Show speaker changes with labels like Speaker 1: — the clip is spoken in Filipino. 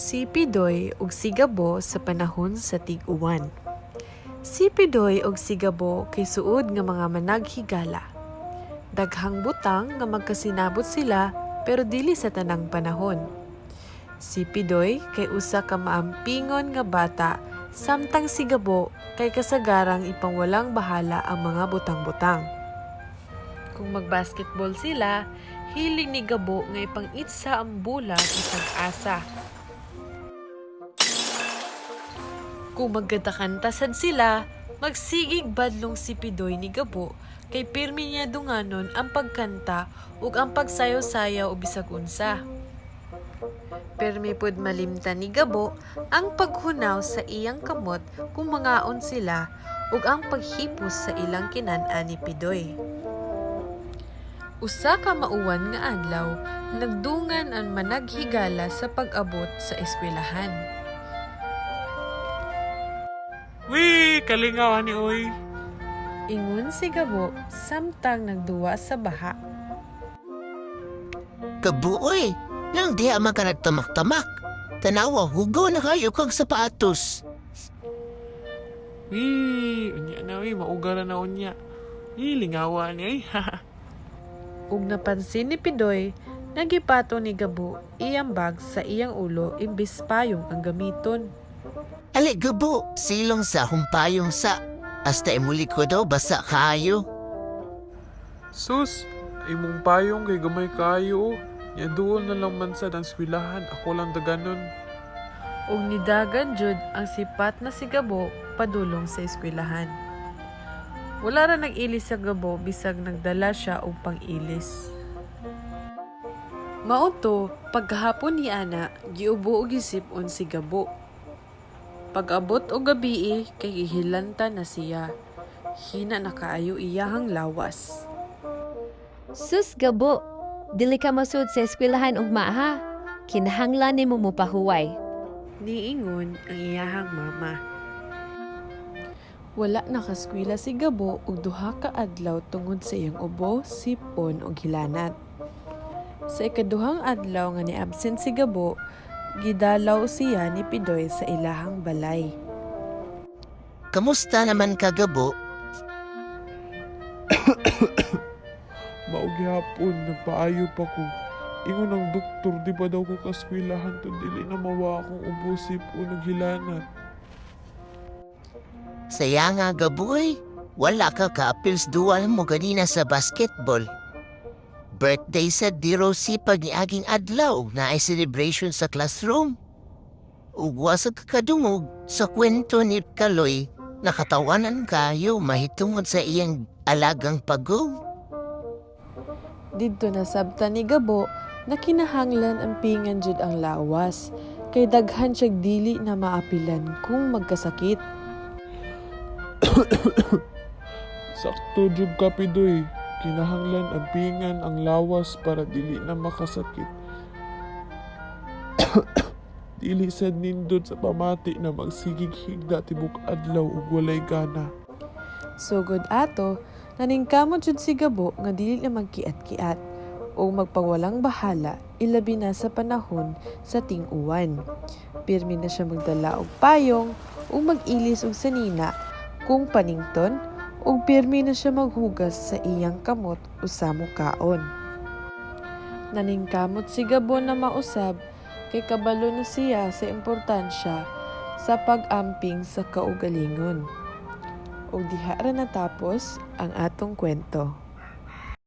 Speaker 1: Si Pidoy ug si Gabo sa panahon sa tig-uwan. Si Pidoy ug si Gabo kay suod nga mga managhigala. Daghang butang nga magkasinabot sila pero dili sa tanang panahon. Si Pidoy kay usa ka maampingon nga bata samtang si Gabo kay kasagarang ipangwalang bahala ang mga butang-butang. Kung magbasketball sila, hiling ni Gabo nga ipangitsa ang bola bisag asa. Kung magkatakantasad sila, magsigig badlong si Pidoy ni Gabo kay pirmi niya dunganon ang pagkanta ug ang pagsayaw-sayaw o bisag unsa. Pirmi pod malimtan ni Gabo ang paghunaw sa iyang kamot kung mangaon sila ug ang paghipos sa ilang kinan-an ni Pidoy. Usa ka mauwan nga adlaw, nagdungan ang managhigala sa pag-abot sa eskwelahan.
Speaker 2: Wee! Kalingaw ni oy!
Speaker 1: Ingon si Gabo samtang nagduwa sa baha.
Speaker 3: Kabuoy, lang di man ka nagtamak-tamak. Tanawa, hugaw na kayo kag sapatos.
Speaker 2: Wee! Unya na oy, maugara na unya. Lingawa ni oy.
Speaker 1: Ug napansin ni Pidoy, nagipato ni Gabo iyang bag sa iyang ulo imbis payong ang gamiton.
Speaker 3: Ali Gabo, silong sa humpayong sa. Hasta imuli ko daw basa kayo.
Speaker 2: Sus! Imong payong kay gamay kayo. Ya doon na lang man sa eskwelahan. Ako lang daganon.
Speaker 1: Ug nidagan jud ang sipat na si Gabo padulong sa eskwelahan. Wala ra nag-ilis sa Gabo bisag nagdala siya og pang-ilis. Mauto, pagkahapon ni ana, giubo og gisip-on si Gabo. Pag-abot og gabii kay gihilanta na siya. Hina na kaayo iyahang lawas.
Speaker 4: Sus Gabo, dili ka masud sa eskwelahan og maaha. Kinahanglan nimo mopahuway.
Speaker 1: Niingon ang iyahang mama. Wala nakaskwela si Gabo og duha ka adlaw tungod sa iyang ubo, sipon ug hilanat. Sa ikaduhang adlaw nga ni-absent si Gabo, gidalaw siya ni Pidoy sa ilahang balay.
Speaker 3: Kamusta naman ka Gabo?
Speaker 2: Maugi hapon, nagpaayo pa ko. Ingon ang doktor, di ba daw ko kaskwilahan to dili na mawa akong ubusip o naghilanat.
Speaker 3: Saya nga Gaboy, wala ka ka-apils dual mo ganina sa basketball. Birthday sa di Rosie pag niaging adlaw na ay celebration sa classroom. Ugwasag kadungog sa kwento ni Kaloy, nakatawanan kayo mahitungod sa iyang alagang pagong.
Speaker 1: Didto na sabta ni Gabo na kinahanglan ang pingan jud ang lawas kay daghan siya dili na maapilan kung magkasakit.
Speaker 2: Sakto jud ka Pidoy. Kinahanglan ang pingan ang lawas para dili na makasakit. Dili sad nindot sa pamati na magsigig higda tibok adlaw ug walay gana.
Speaker 1: Sugod ato, naningkamot jud si Gabo nga dili na magkiat-kiat o magpawalang bahala ilabi na sa panahon sa ting-uwan. Pirmi na siya magdala og payong o mag-ilis og sanina kung panington ug pirmi na siya maghugas sa iyang kamot o sa mukaon. Naningkamot si Gabo na mausab kay kabalo na siya sa importansya sa pag-amping sa kaugalingon. O diha ra natapos ang atong kwento.